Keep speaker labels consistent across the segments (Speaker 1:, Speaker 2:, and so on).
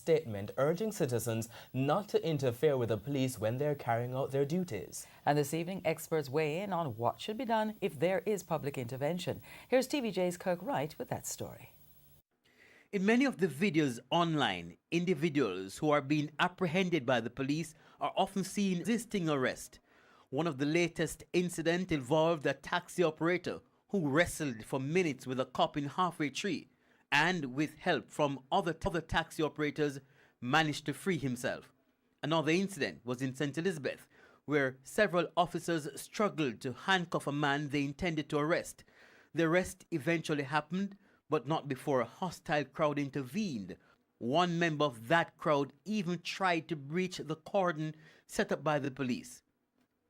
Speaker 1: statement urging citizens not to interfere with the police when they're carrying out their duties.
Speaker 2: And this evening, experts weigh in on what should be done if there is public intervention. Here's TVJ's Kirk Wright with that story.
Speaker 3: In many of the videos online, individuals who are being apprehended by the police are often seen resisting arrest. One of the latest incidents involved a taxi operator who wrestled for minutes with a cop in Halfway Tree and, with help from other taxi operators, managed to free himself. Another incident was in St. Elizabeth, where several officers struggled to handcuff a man they intended to arrest. The arrest eventually happened, but not before a hostile crowd intervened. One member of that crowd even tried to breach the cordon set up by the police.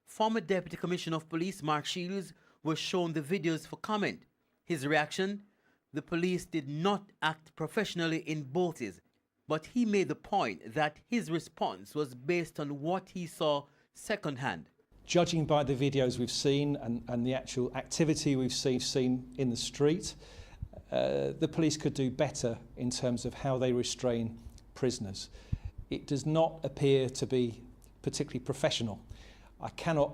Speaker 3: Former Deputy Commissioner of Police Mark Shields was shown the videos for comment. His reaction? The police did not act professionally in both cases, but he made the point that his response was based on what he saw secondhand.
Speaker 4: Judging by the videos we've seen and the actual activity we've seen in the street, the police could do better in terms of how they restrain prisoners. It does not appear to be particularly professional. I cannot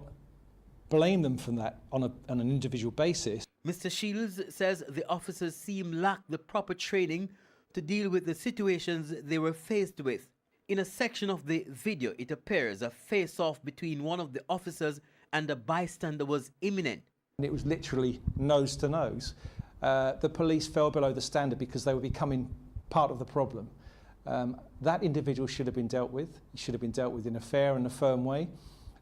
Speaker 4: blame them for that on an individual basis.
Speaker 3: Mr. Shields says the officers seem lack the proper training to deal with the situations they were faced with. In a section of the video, it appears a face-off between one of the officers and a bystander was imminent.
Speaker 4: It was literally nose to nose. The police fell below the standard because they were becoming part of the problem. That individual should have been dealt with. He should have been dealt with in a fair and a firm way,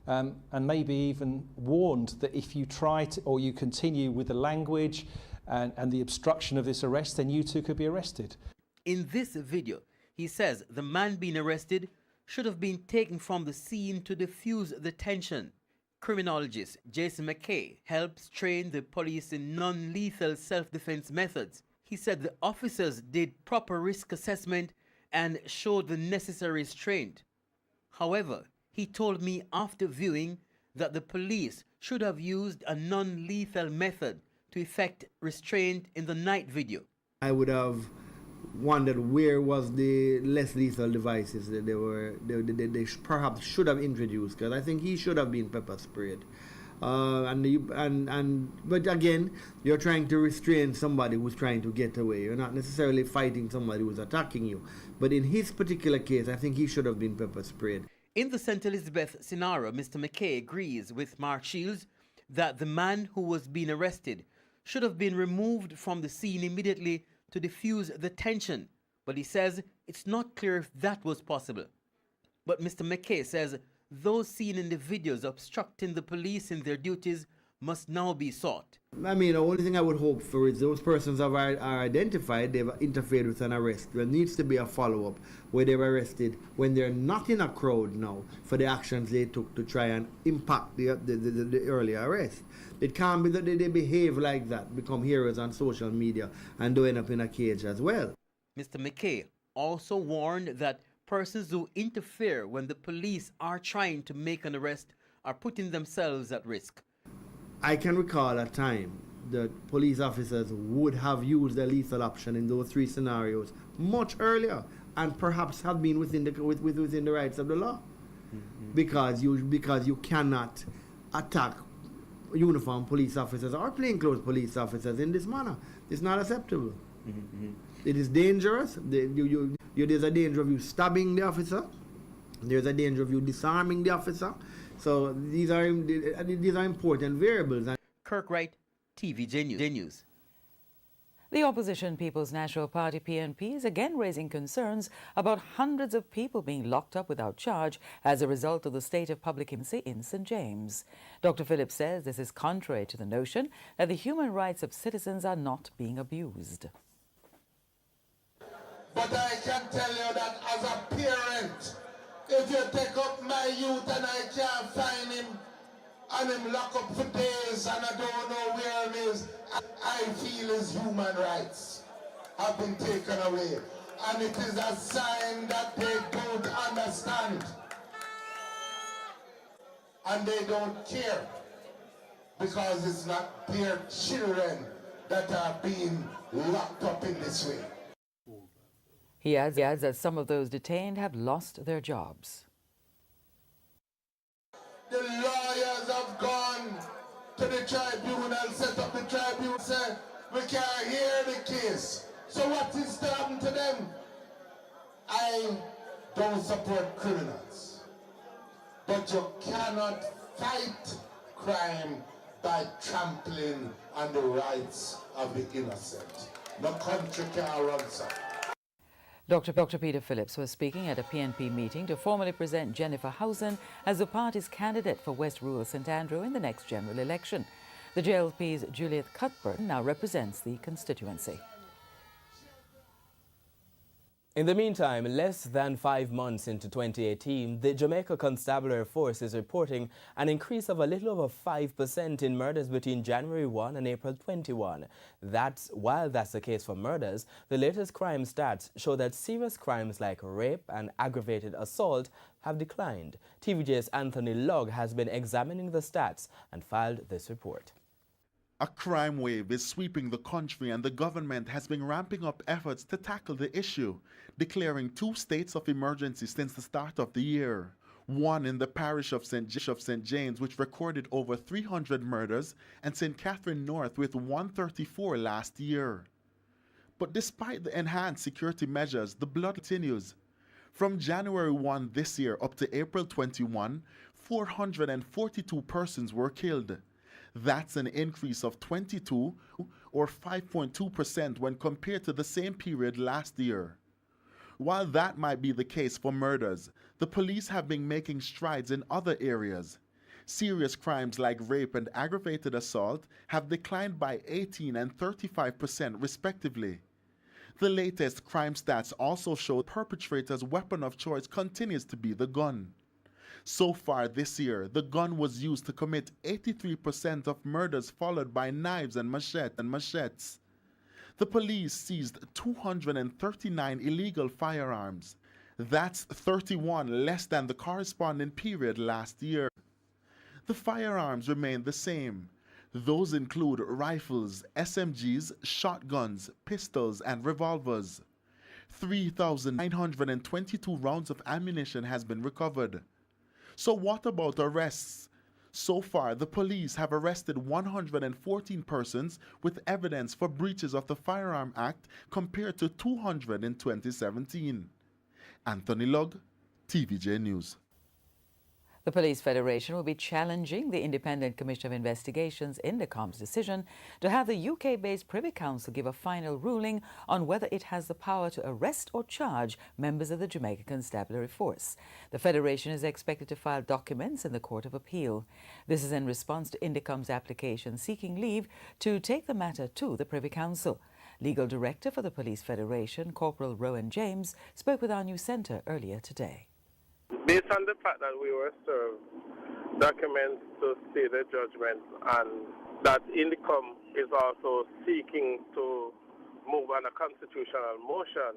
Speaker 4: and maybe even warned that if you try to, or you continue with the language and the obstruction of this arrest, then you too could be arrested.
Speaker 3: In this video, he says the man being arrested should have been taken from the scene to diffuse the tension. Criminologist Jason McKay helps train the police in non-lethal self-defense methods. He said the officers did proper risk assessment and showed the necessary restraint. However, he told me after viewing that the police should have used a non-lethal method to effect restraint in the night video.
Speaker 5: I would have wondered where was the less lethal devices that they perhaps should have introduced, because I think he should have been pepper sprayed. But again, you're trying to restrain somebody who's trying to get away. You're not necessarily fighting somebody who's attacking you. But in his particular case, I think he should have been pepper sprayed.
Speaker 3: In the St. Elizabeth scenario, Mr. McKay agrees with Mark Shields that the man who was being arrested should have been removed from the scene immediately to diffuse the tension, but he says it's not clear if that was possible. But Mr. McKay says those seen in the videos obstructing the police in their duties must now be sought.
Speaker 5: I mean, the only thing I would hope for is those persons are identified, they've interfered with an arrest. There needs to be a follow-up where they're arrested when they're not in a crowd now for the actions they took to try and impact the earlier arrest. It can't be that they behave like that, become heroes on social media, and do end up in a cage as well.
Speaker 3: Mr. McKay also warned that persons who interfere when the police are trying to make an arrest are putting themselves at risk.
Speaker 5: I can recall a time that police officers would have used the lethal option in those three scenarios much earlier, and perhaps have been within the rights of the law. Mm-hmm. Because you cannot attack uniformed police officers or plainclothes police officers in this manner. It's not acceptable. Mm-hmm. It is dangerous. There's a danger of you stabbing the officer. There's a danger of you disarming the officer. So these are important variables.
Speaker 3: Kirk Wright, TVJ News.
Speaker 2: The opposition People's National Party PNP is again raising concerns about hundreds of people being locked up without charge as a result of the state of public emergency in St. James. Dr. Phillips says this is contrary to the notion that the human rights of citizens are not being abused.
Speaker 6: But I can tell you that as a parent, if you take up my youth and I can't find him, and him locked up for days and I don't know where he is, I feel his human rights have been taken away. And it is a sign that they don't understand. And they don't care. Because it's not their children that are being locked up in this way.
Speaker 2: He adds that some of those detained have lost their jobs.
Speaker 6: The lawyers have gone to the tribunal, set up the tribunal, said we can't hear the case. So what is to happen to them? I don't support criminals, but you cannot fight crime by trampling on the rights of the innocent. No country can run so.
Speaker 2: Dr. Peter Phillips was speaking at a PNP meeting to formally present Jennifer Housen as the party's candidate for West Rural St Andrew in the next general election. The JLP's Juliet Cuthbert now represents the constituency.
Speaker 1: In the meantime, less than 5 months into 2018, the Jamaica Constabulary Force is reporting an increase of a little over 5% in murders between January 1 and April 21. While that's the case for murders, the latest crime stats show that serious crimes like rape and aggravated assault have declined. TVJ's Anthony Lugg has been examining the stats and filed this report.
Speaker 7: A crime wave is sweeping the country, and the government has been ramping up efforts to tackle the issue, declaring 2 states of emergency since the start of the year. One in the parish of St. James, which recorded over 300 murders, and St. Catherine North with 134 last year. But despite the enhanced security measures, the blood continues. From January 1 this year up to April 21, 442 persons were killed. That's an increase of 22 or 5.2% when compared to the same period last year. While that might be the case for murders, the police have been making strides in other areas. Serious crimes like rape and aggravated assault have declined by 18 and 35% respectively. The latest crime stats also show perpetrators' weapon of choice continues to be the gun. So far this year, the gun was used to commit 83% of murders, followed by knives and machetes. The police seized 239 illegal firearms. That's 31 less than the corresponding period last year. The firearms remain the same. Those include rifles, SMGs, shotguns, pistols, and revolvers. 3,922 rounds of ammunition has been recovered. So what about arrests? So far, the police have arrested 114 persons with evidence for breaches of the Firearm Act compared to 200 in 2017. Anthony Lugg, TVJ News.
Speaker 2: The Police Federation will be challenging the Independent Commission of Investigations Indicom's decision to have the UK-based Privy Council give a final ruling on whether it has the power to arrest or charge members of the Jamaica Constabulary Force. The Federation is expected to file documents in the Court of Appeal. This is in response to Indicom's application seeking leave to take the matter to the Privy Council. Legal Director for the Police Federation, Corporal Rowan James, spoke with our news centre earlier today.
Speaker 8: Based on the fact that we were served documents to see the judgment, and that Indicom is also seeking to move on a constitutional motion,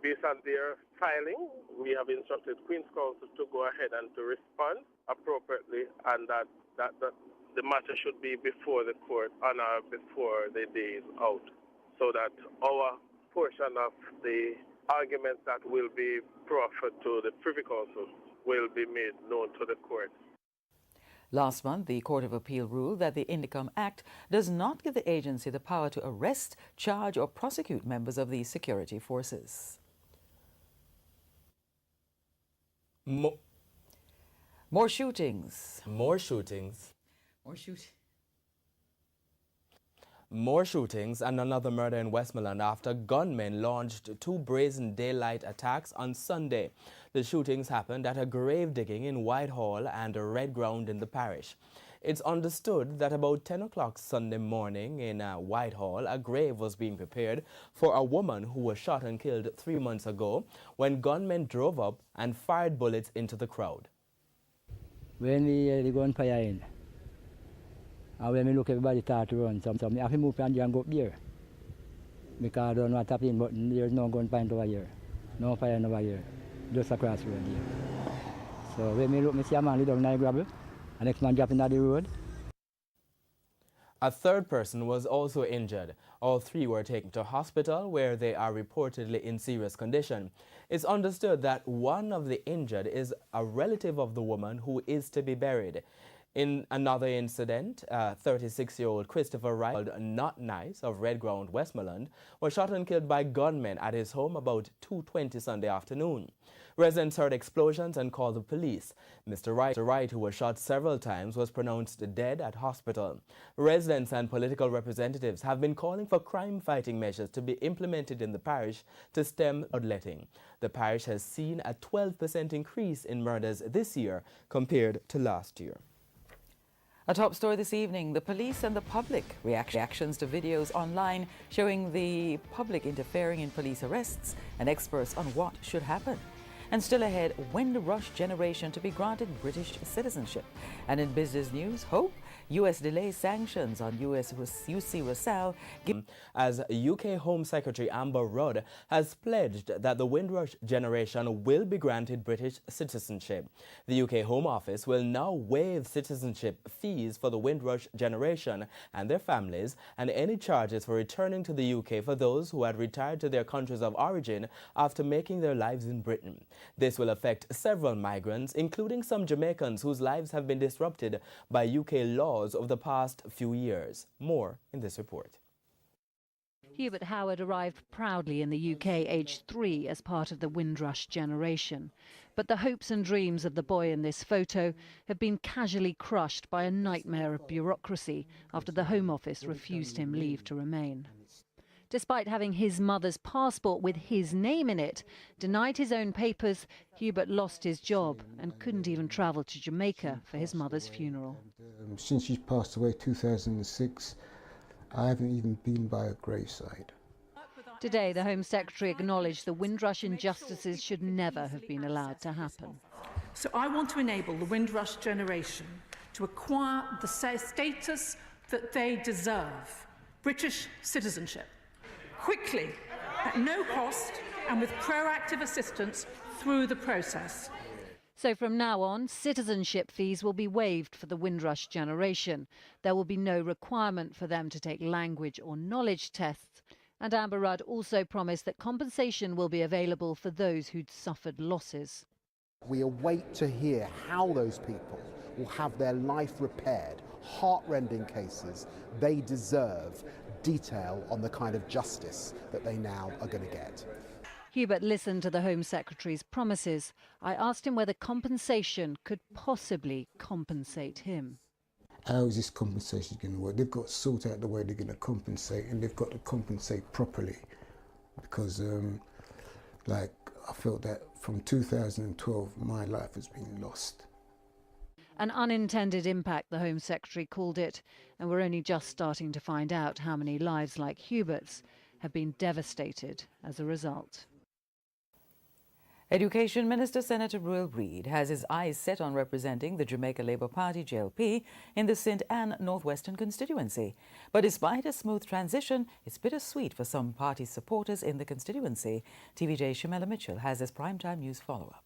Speaker 8: based on their filing, we have instructed Queen's Counsel to go ahead and to respond appropriately, and that the matter should be before the court on or before the day is out, so that our portion of the arguments that will be proffered to the Privy Council will be made known to the court.
Speaker 2: Last month, the Court of Appeal ruled that the Indicom Act does not give the agency the power to arrest, charge or prosecute members of the security forces.
Speaker 1: More shootings. More shootings and another murder in Westmoreland after gunmen launched 2 brazen daylight attacks on Sunday. The shootings happened at a grave digging in Whitehall and a red ground in the parish. It's understood that about 10 o'clock Sunday morning in Whitehall, a grave was being prepared for a woman who was shot and killed 3 months ago when gunmen drove up and fired bullets into the crowd.
Speaker 9: When we go on fire in, and when we look, everybody start to run. Some have to move and go up there. Because I don't know what's happening, but there's no gun point over here. No fire over here. Just across the road here. So when we look, we see a man lay down in the gravel, and next man dropping on the road.
Speaker 1: A third person was also injured. All three were taken to hospital where they are reportedly in serious condition. It's understood that one of the injured is a relative of the woman who is to be buried. In another incident, 36-year-old Christopher Wright, Not Nice of Red Ground, Westmoreland, was shot and killed by gunmen at his home about 2:20 Sunday afternoon. Residents heard explosions and called the police. Mr. Wright, who was shot several times, was pronounced dead at hospital. Residents and political representatives have been calling for crime-fighting measures to be implemented in the parish to stem bloodletting. The parish has seen a 12% increase in murders this year compared to last year.
Speaker 2: A top story this evening, the police and the public reactions to videos online showing the public interfering in police arrests and experts on what should happen. And still ahead, Windrush generation to be granted British citizenship. And in business news, hope U.S. delays sanctions on UC Russell.
Speaker 1: As UK Home Secretary Amber Rudd has pledged that the Windrush generation will be granted British citizenship. The UK Home Office will now waive citizenship fees for the Windrush generation and their families and any charges for returning to the UK for those who had retired to their countries of origin after making their lives in Britain. This will affect several migrants, including some Jamaicans whose lives have been disrupted by UK laws over the past few years. More in this report.
Speaker 10: Hubert Howard arrived proudly in the UK aged 3 as part of the Windrush generation. But the hopes and dreams of the boy in this photo have been casually crushed by a nightmare of bureaucracy after the Home Office refused him leave to remain. Despite having his mother's passport with his name in it, denied his own papers, Hubert lost his job and couldn't even travel to Jamaica for his mother's funeral.
Speaker 11: Since she passed away 2006, I haven't even been by her graveside.
Speaker 10: Today, the Home Secretary acknowledged the Windrush injustices should never have been allowed to happen.
Speaker 12: So I want to enable the Windrush generation to acquire the status that they deserve, British citizenship, quickly, at no cost and with proactive assistance through the process.
Speaker 10: So from now on, citizenship fees will be waived for the Windrush generation. There will be no requirement for them to take language or knowledge tests. And Amber Rudd also promised that compensation will be available for those who'd suffered losses.
Speaker 13: We await to hear how those people will have their life repaired. Heart-rending cases. They deserve detail on the kind of justice that they now are going to get.
Speaker 10: Hubert listened to the Home Secretary's promises. I asked him whether compensation could possibly compensate him.
Speaker 11: How is this compensation going to work? They've got to sort out the way they're going to compensate, and they've got to compensate properly. Because, I felt that from 2012, my life has been lost.
Speaker 10: An unintended impact, the Home Secretary called it, and we're only just starting to find out how many lives like Hubert's have been devastated as a result.
Speaker 2: Education Minister Senator Ruel Reid has his eyes set on representing the Jamaica Labour Party JLP in the St Ann Northwestern constituency. But despite a smooth transition, it's bittersweet for some party supporters in the constituency. TVJ Shamela Mitchell has his primetime news follow-up.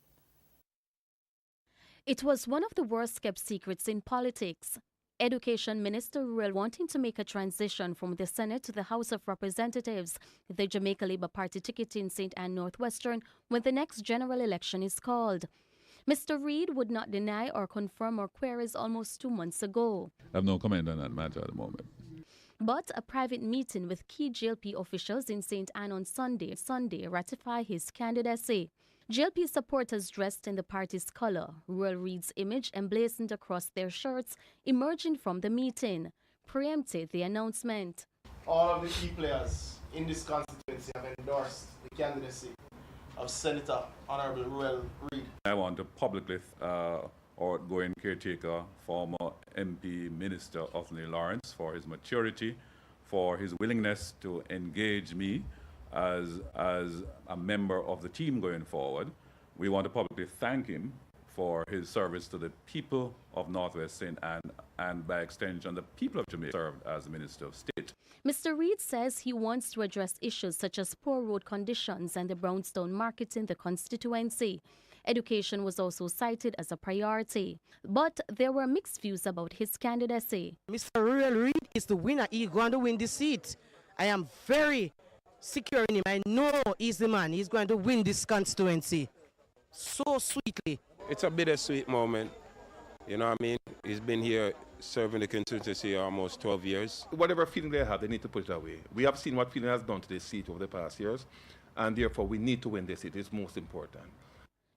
Speaker 14: It was one of the worst-kept secrets in politics. Education Minister Ruel wanting to make a transition from the Senate to the House of Representatives, the Jamaica Labour Party ticket in St Ann Northwestern, when the next general election is called. Mr. Reid would not deny or confirm our queries almost 2 months ago.
Speaker 15: I have no comment on that matter at the moment.
Speaker 14: But a private meeting with key JLP officials in St Ann on Sunday ratified his candidacy. JLP supporters dressed in the party's colour, Ruel Reid's image emblazoned across their shirts, emerging from the meeting, preempted the announcement.
Speaker 16: All of the key players in this constituency have endorsed the candidacy of Senator Honourable Ruel Reid.
Speaker 15: I want to publicly outgoing caretaker, former MP Minister Anthony Lawrence, for his maturity, for his willingness to engage me as a member of the team going forward. We want to publicly thank him for his service to the people of Northwest St Ann and by extension the people of Jamaica served as the Minister of State.
Speaker 14: Mr. Reid says he wants to address issues such as poor road conditions and the brownstone market in the constituency. Education was also cited as a priority, but there were mixed views about his candidacy.
Speaker 17: Mr. Real Reid is the winner. He's going to win the seat. I am very secure in him. I know he's the man. He's going to win this constituency so sweetly.
Speaker 18: It's a bittersweet moment. You know what I mean? He's been here serving the constituency almost 12 years.
Speaker 19: Whatever feeling they have, they need to put it away. We have seen what feeling has done to this seat over the past years, and therefore we need to win this seat. It's most important.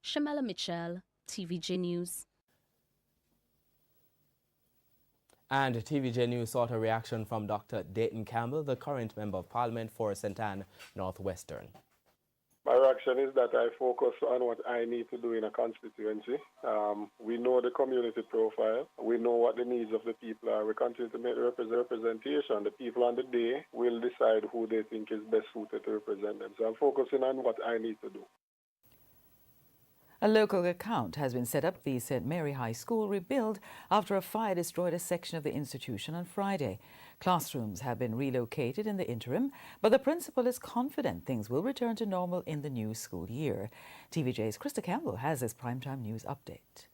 Speaker 14: Shamela Mitchell, TVJ News.
Speaker 1: And TVJ News sought a reaction from Dr. Dayton Campbell, the current Member of Parliament for St. Anne Northwestern.
Speaker 8: My reaction is that I focus on what I need to do in a constituency. We know the community profile. We know what the needs of the people are. We continue to make the representation. The people on the day will decide who they think is best suited to represent them. So I'm focusing on what I need to do.
Speaker 2: A local account has been set up the St. Mary High School rebuild after a fire destroyed a section of the institution on Friday. Classrooms have been relocated in the interim, but the principal is confident things will return to normal in the new school year. TVJ's Krista Campbell has this primetime news update.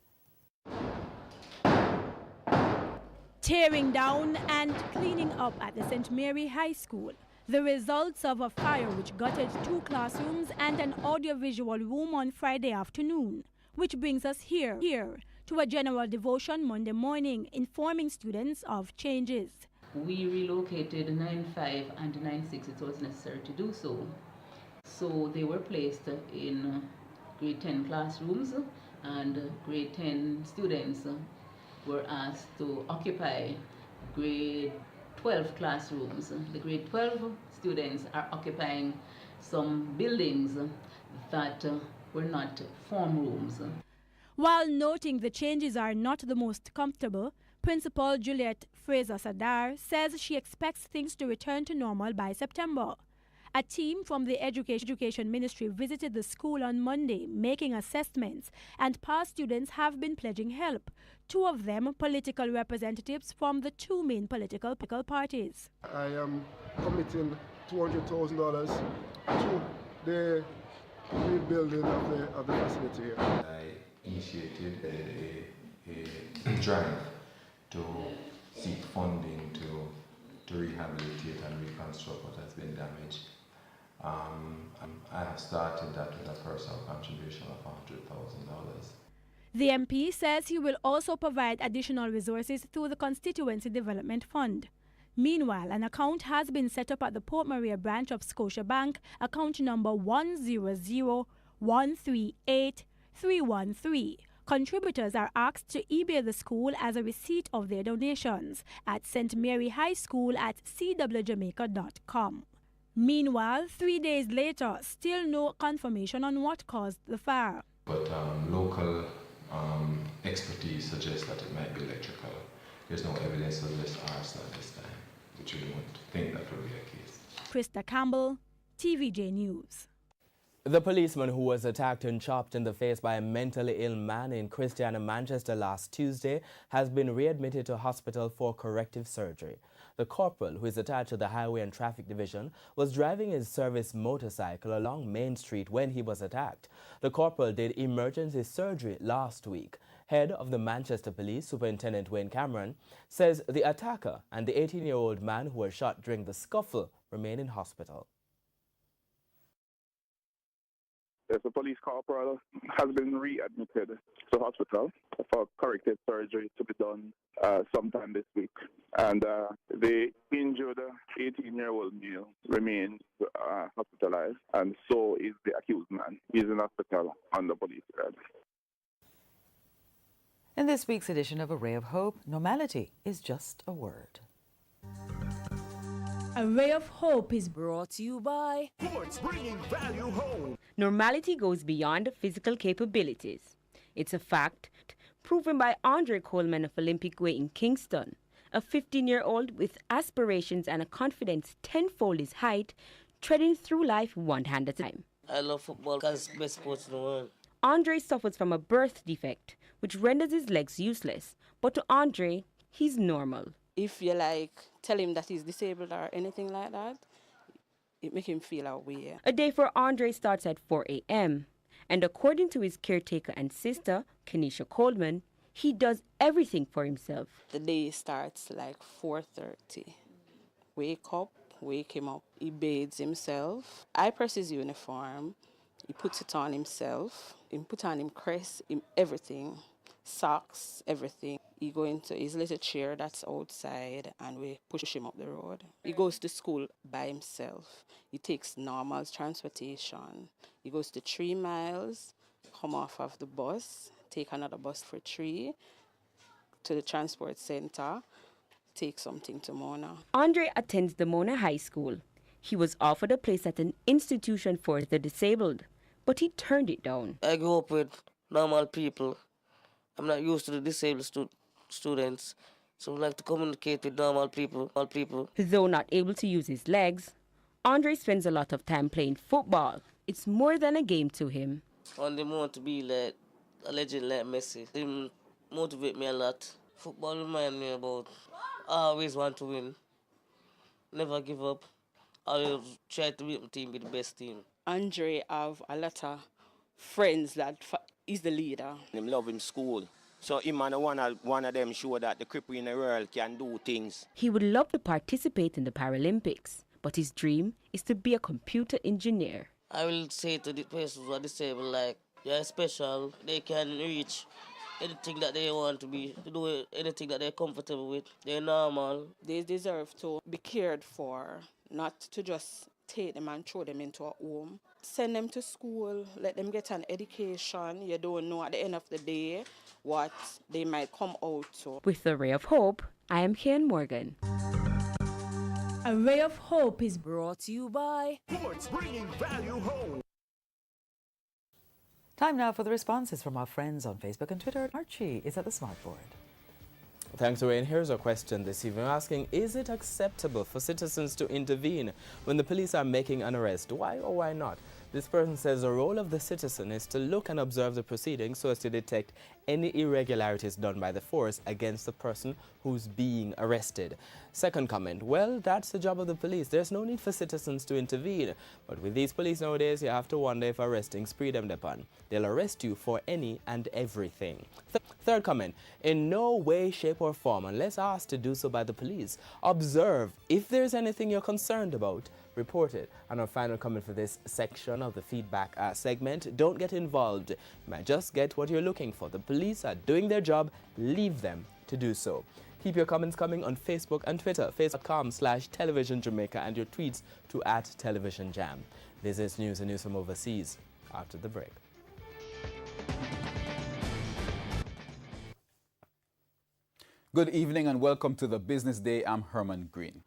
Speaker 20: Tearing down and cleaning up at the St. Mary High School. The results of a fire which gutted 2 classrooms and an audiovisual room on Friday afternoon, which brings us here to a general devotion Monday morning, informing students of changes.
Speaker 21: We relocated 9-5 and 9-6. It was necessary to do so. So they were placed in grade 10 classrooms, and grade 10 students were asked to occupy grade 12 classrooms. The grade 12 students are occupying some buildings that were not form rooms.
Speaker 20: While noting the changes are not the most comfortable, Principal Juliet Fraser-Sadar says she expects things to return to normal by September. A team from the Education Ministry visited the school on Monday, making assessments, and past students have been pledging help. 2 of them political representatives from the 2 main political parties.
Speaker 22: I am committing $200,000 to the rebuilding of the facility here.
Speaker 23: I initiated a drive to seek funding to rehabilitate and reconstruct what has been damaged. I have started that with a personal contribution of $100,000.
Speaker 20: The MP says he will also provide additional resources through the Constituency Development Fund. Meanwhile, an account has been set up at the Port Maria branch of Scotiabank, account number 100138313. Contributors are asked to email the school as a receipt of their donations at stmaryhighschool@cwjamaica.com. Meanwhile, 3 days later, still no confirmation on what caused the fire.
Speaker 23: But local expertise suggests that it might be electrical. There's no evidence of this arson at this time, which we don't think that will be the case.
Speaker 20: Krista Campbell, TVJ News.
Speaker 1: The policeman who was attacked and chopped in the face by a mentally ill man in Christiana, Manchester last Tuesday has been readmitted to hospital for corrective surgery. The corporal, who is attached to the Highway and Traffic Division, was driving his service motorcycle along Main Street when he was attacked. The corporal did emergency surgery last week. Head of the Manchester Police, Superintendent Wayne Cameron, says the attacker and the 18-year-old man who was shot during the scuffle remain in hospital.
Speaker 8: Yes, the police corporal has been readmitted to hospital for corrective surgery to be done sometime this week. And the injured 18-year-old male remains hospitalized, and so is the accused man. He's in hospital on the police guard.
Speaker 2: In this week's edition of A Ray of Hope, normality is just a word.
Speaker 20: A Ray of Hope is
Speaker 24: brought to you by
Speaker 25: Sports Bringing Value Home.
Speaker 24: Normality goes beyond physical capabilities. It's a fact proven by Andre Coleman of Olympic Way in Kingston, a 15-year-old with aspirations and a confidence tenfold his height, treading through life one hand at a time.
Speaker 25: I love football because it's the best sport in the world.
Speaker 24: Andre suffers from a birth defect, which renders his legs useless. But to Andre, he's normal.
Speaker 25: If you
Speaker 3: tell him that he's disabled or anything like that, it make him feel away.
Speaker 24: A day for Andre starts at 4 a.m. And according to his caretaker and sister, Kenisha Coleman, he does everything for himself.
Speaker 3: The day starts like 4:30. Wake him up. He bathes himself. I press his uniform. He puts it on himself. He put on him crest, him everything, socks, everything. He go into his little chair that's outside and we push him up the road. He goes to school by himself. He takes normal transportation. He goes to 3 miles, come off of the bus, take another bus for 3 to the transport center, take something to Mona.
Speaker 24: Andre attends the Mona High School. He was offered a place at an institution for the disabled, but he turned it down.
Speaker 25: I grew up with normal people. I'm not used to the disabled students, so I like to communicate with normal people.
Speaker 24: Though not able to use his legs, Andre spends a lot of time playing football. It's more than a game to him.
Speaker 25: On the want to be like a legend like Messi. It motivate me a lot. Football remind me about I always want to win. Never give up. I always try to make my team be the best team.
Speaker 3: Andre have a lot of friends that is the leader.
Speaker 4: Him love him school. So him and one of them show that the cripple in the world can do things.
Speaker 24: He would love to participate in the Paralympics, but his dream is to be a computer engineer.
Speaker 25: I will say to the persons who are disabled, like, they're special. They can reach anything that they want to be, to do anything that they're comfortable with. They're normal.
Speaker 3: They deserve to be cared for, not to just take them and throw them into a home. Send them to school, let them get an education. You don't know at the end of the day what they might come out to.
Speaker 24: With a ray of hope, I am Kian Morgan.
Speaker 20: A Ray of Hope is
Speaker 5: brought to you by
Speaker 6: Sports Bringing Value Home.
Speaker 2: Time now for the responses from our friends on Facebook and Twitter. Archie is at the smartboard.
Speaker 1: Thanks, Wayne. Here's a question this evening asking, is it acceptable for citizens to intervene when the police are making an arrest? Why or why not? This person says the role of the citizen is to look and observe the proceedings so as to detect any irregularities done by the force against the person who's being arrested. Second comment, well, that's the job of the police. There's no need for citizens to intervene. But with these police nowadays, you have to wonder if arresting's freedom depend. They'll arrest you for any and everything. Third comment, in no way, shape or form, unless asked to do so by the police, observe if there's anything you're concerned about. Report it. And our final comment for this section of the feedback segment, don't get involved. You might just get what you're looking for. The police are doing their job. Leave them to do so. Keep your comments coming on Facebook and Twitter, facebook.com/Television Jamaica, and your tweets to @TelevisionJam. This is news and news from overseas after the break.
Speaker 7: Good evening and welcome to the Business Day. I'm Herman Green.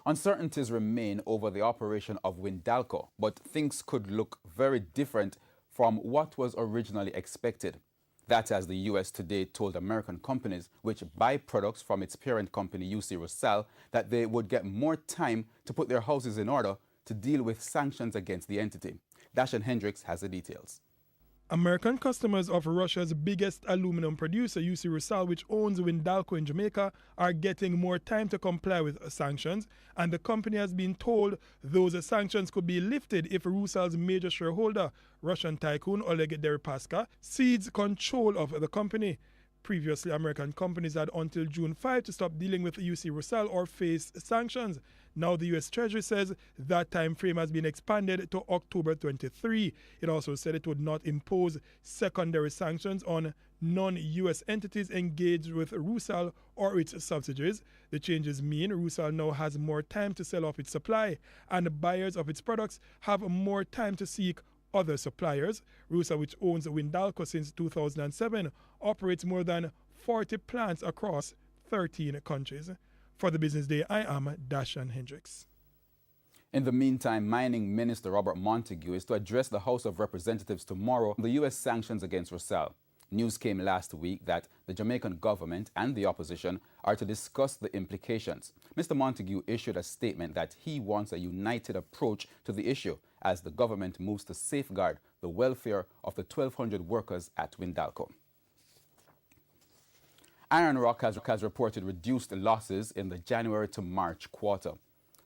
Speaker 7: Uncertainties remain over the operation of Windalco, but things could look very different from what was originally expected. That, as the U.S. today told American companies which buy products from its parent company UC Rusal that they would get more time to put their houses in order to deal with sanctions against the entity. Dashan Hendricks has the details.
Speaker 26: American customers of Russia's biggest aluminum producer, UC Rusal, which owns Windalco in Jamaica, are getting more time to comply with sanctions, and the company has been told those sanctions could be lifted if Rusal's major shareholder, Russian tycoon Oleg Deripaska, cedes control of the company. Previously, American companies had until June 5 to stop dealing with UC Rusal or face sanctions. Now the U.S. Treasury says that time frame has been expanded to October 23. It also said it would not impose secondary sanctions on non-U.S. entities engaged with Rusal or its subsidiaries. The changes mean Rusal now has more time to sell off its supply, and buyers of its products have more time to seek other suppliers. Rusal, which owns Windalco since 2007, operates more than 40 plants across 13 countries. For the Business Day, I am Dashan Hendricks.
Speaker 7: In the meantime, Mining Minister Robert Montague is to address the House of Representatives tomorrow on the U.S. sanctions against Rusal. News came last week that the Jamaican government and the opposition are to discuss the implications. Mr. Montague issued a statement that he wants a united approach to the issue as the government moves to safeguard the welfare of the 1,200 workers at Windalco. Iron Rock has reported reduced losses in the January to March quarter.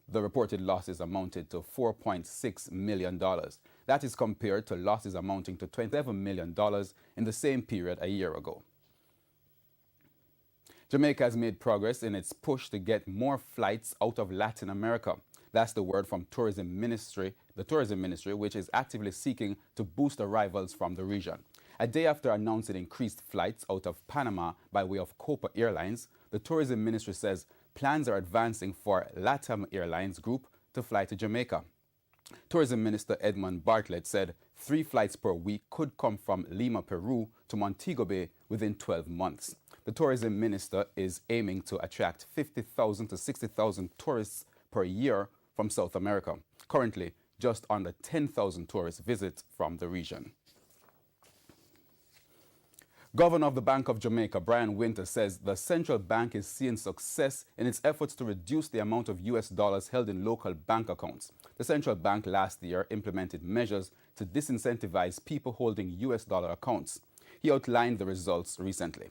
Speaker 7: The reported losses amounted to $4.6 million. That is compared to losses amounting to $27 million in the same period a year ago. Jamaica has made progress in its push to get more flights out of Latin America. That's the word from the Tourism Ministry, which is actively seeking to boost arrivals from the region. A day after announcing increased flights out of Panama by way of Copa Airlines, the Tourism Ministry says plans are advancing for LATAM Airlines Group to fly to Jamaica. Tourism Minister Edmund Bartlett said 3 flights per week could come from Lima, Peru to Montego Bay within 12 months. The Tourism Minister is aiming to attract 50,000 to 60,000 tourists per year from South America. Currently, just under 10,000 tourists visit from the region. Governor of the Bank of Jamaica, Brian Winter, says the central bank is seeing success in its efforts to reduce the amount of US dollars held in local bank accounts. The central bank last year implemented measures to disincentivize people holding US dollar accounts. He outlined the results recently.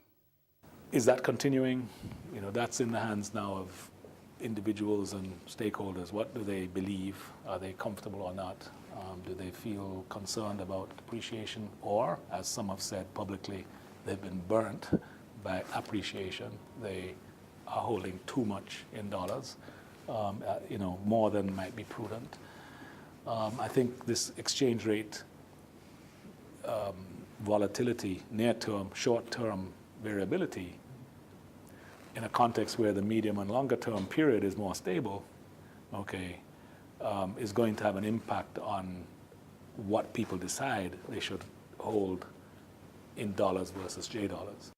Speaker 5: Is that continuing? You know, that's in the hands now of individuals and stakeholders. What do they believe? Are they comfortable or not? Do they feel concerned about depreciation? Or, as some have said publicly, they've been burnt by appreciation. They are holding too much in dollars, you know, more than might be prudent. I think this exchange rate volatility, near-term, short-term variability, in a context where the medium and longer-term period is more stable, okay, is going to have an impact on what people decide they should hold in dollars versus J dollars.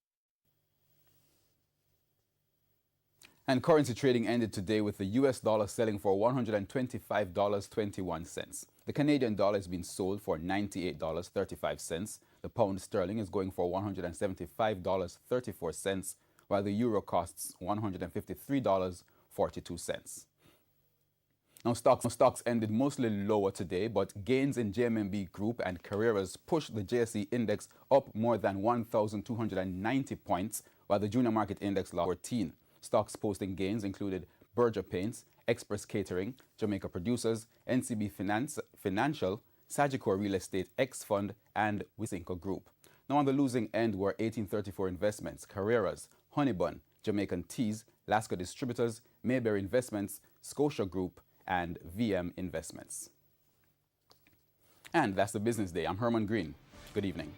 Speaker 7: And currency trading ended today with the US dollar selling for $125.21. The Canadian dollar is being sold for $98.35. The pound sterling is going for $175.34, while the euro costs $153.42. Now, stocks ended mostly lower today, but gains in JMB Group and Carreras pushed the JSE index up more than 1,290 points, while the junior market index lost 14. Stocks posting gains included Berger Paints, Express Catering, Jamaica Producers, NCB Financial, Sagicor Real Estate X Fund, and Wisinco Group. Now on the losing end were 1834 Investments, Carreras, Honeybun, Jamaican Teas, Lasco Distributors, Mayberry Investments, Scotia Group, and VM Investments. And that's the Business Day. I'm Herman Green. Good evening.